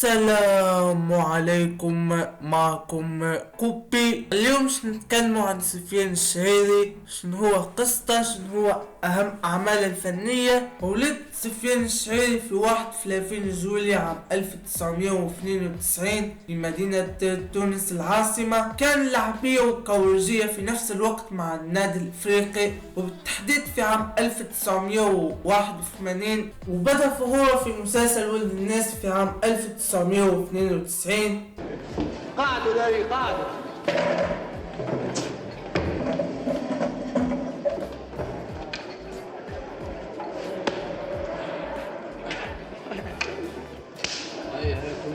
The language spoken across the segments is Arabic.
السلام عليكم. معكم كوبي. اليوم نتكلموا عن سفيان الشهيري، شنو هو قصته، شنو هو أهم أعماله الفنية. ولد سفيان الشهيري في 31 جويلية عام 1992 في مدينة تونس العاصمة. كان لعبية وكورجية في نفس الوقت مع النادي الإفريقي، وبالتحديد في عام 1981. وبدأ ظهوره في مسلسل ولد الناس في عام 1992. قاعدوا داري قاعدوا.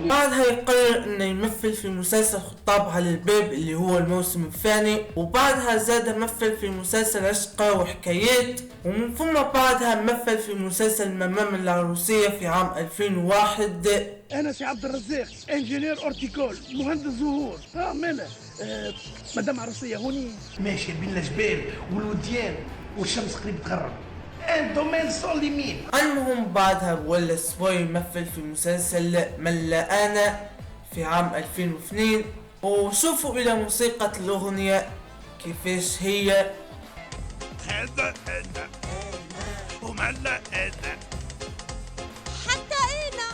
بعدها يقرر انه يمثل في مسلسل خطاب على الباب اللي هو الموسم الثاني، وبعدها زاد مثل في مسلسل عشقة وحكايات، ومن ثم بعدها مثل في مسلسل ممام العروسية في عام 2001. انا سي عبد الرزاق، انجينير اورتيكول، مهندس زهور. مالا مدام عروسيه هوني ماشي بين الجبال والوديان والشمس قريب تغرب. ان دومين سون ليميت. المهم بعدها ولا سوي يمثل في مسلسل من لا انا في عام 2002. وشوفوا الى موسيقى الاغنية كيفاش هي. هذا انا وملا انا حتى أنا.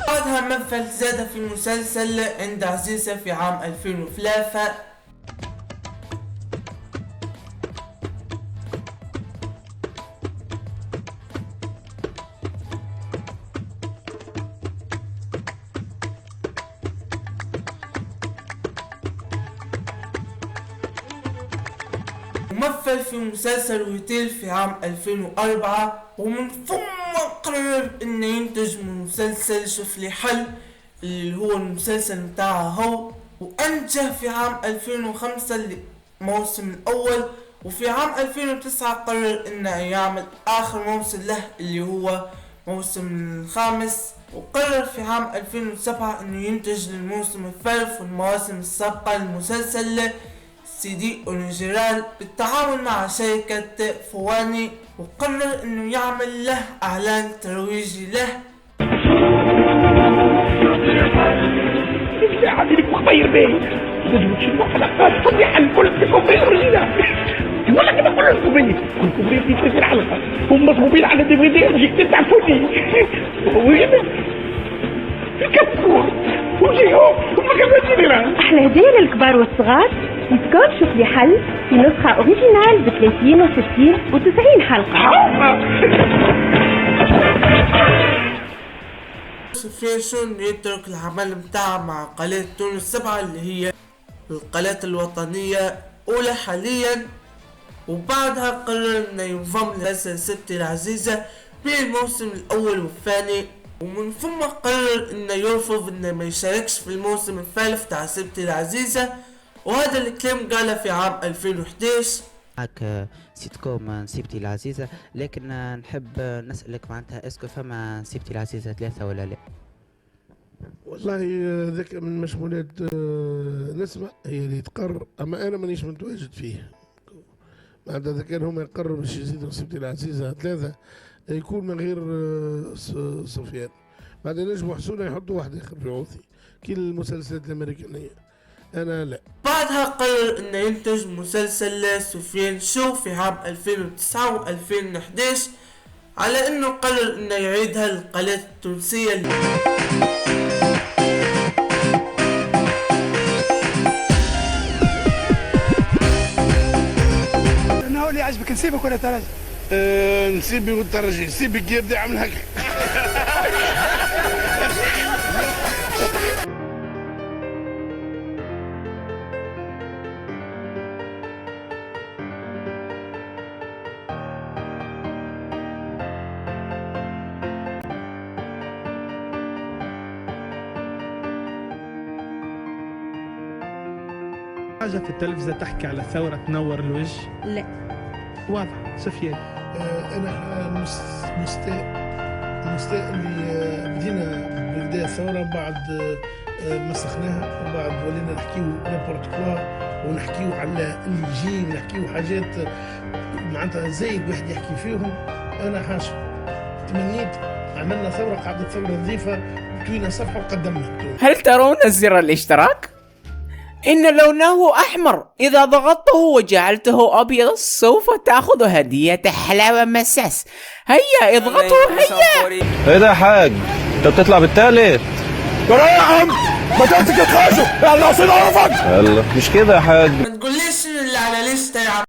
بعدها مثل زاد في مسلسل عند عزيزة في عام 2003. ومثل في مسلسل ويتيل في عام 2004. ومن ثم قرر انه ينتج مسلسل شوف لي حل اللي هو المسلسل متاعه هو، وانجح في عام 2005 الموسم الاول. وفي عام 2009 قرر انه يعمل اخر موسم له اللي هو موسم الخامس. وقرر في عام 2007 انه ينتج للموسم الثالث والمواسم السابقة للمسلسل سيدي اونجيرال بالتعاون مع شركة فواني. وقرر انه يعمل له اعلان ترويجي له. عندك مخبير باهي لازم تشوفوا حلقات صبيحة الكل بكوبي اوريجينال ولا كده كل الكوبي في 30 حلقة هم مصبوبين على دي في دي وجيك تتعفوني وهنا في كبكور وجيهو هم كمان جنرال. احلى هدية للكبار والصغار مسكوت شوف لي حل في نسخة اوريجينال ب 30 و 60 و 90 حلقة. سفيان يترك العمل متاعه مع قناة تونس 7 اللي هي القناة الوطنية أولى حاليا. وبعدها قرر انه ينضم لمسلسل ستي العزيزة بين الموسم الأول والثاني. ومن ثم قرر انه يرفض انه ما يشاركش في الموسم الثالث تاع ستي العزيزة، وهذا الكلام قاله في عام 2011. معك سيت كوم نسيبتي العزيزة، لكن نحب نسألك معناتها اسكو فما نسيبتي العزيزة 3 ولا لا؟ والله ذاك من مشمولات نسمع هي اللي تقرر، اما انا مانيش متواجد فيه. معناتها اذا كان هما يقرروا باش يزيدوا نسيبتي العزيزة 3 يكون من غير سفيان. بعدين نجموا حسونا يحطوا واحد اخر في عوثي كي المسلسلات الامريكانية. انا لا. بعدها قرر انه ينتج مسلسل سفيان شو في عام 2009 و 2011 على انه قرر انه يعيدها للقناة التونسية. انا هو اللي عجبك نسيبك ولا ترجع؟ نسيبي والترجي نسيبك يبدا يعمل هكا. حاجة في التلفزة تحكي على ثورة تنور الوجه؟ لا. واضح. سفيان انا مستاء اللي بدينا ببداية الثورة بعد مسخناها وبعد ولينا نحكيو نابورت كوا ونحكيو على اللي يجي ونحكيو حاجات معناتها زايد واحد يحكي فيهم. انا حاشا تمنيت عملنا ثورة قعدت ثورة نظيفة توينا صفحة وقدمنا. هل ترون زر الاشتراك؟ إن لونه أحمر، إذا ضغطته وجعلته أبيض سوف تأخذ هدية حلاوة مساس. هيا اضغطوا هيا. ايه ده يا حاج؟ انت بتطلع بالتالت؟ ترى يا عم ما تمسك الخاشب، احنا عايزين نعرفك. يلا مش كده يا حاج. ما تقوليش اللي على لسه يا عم.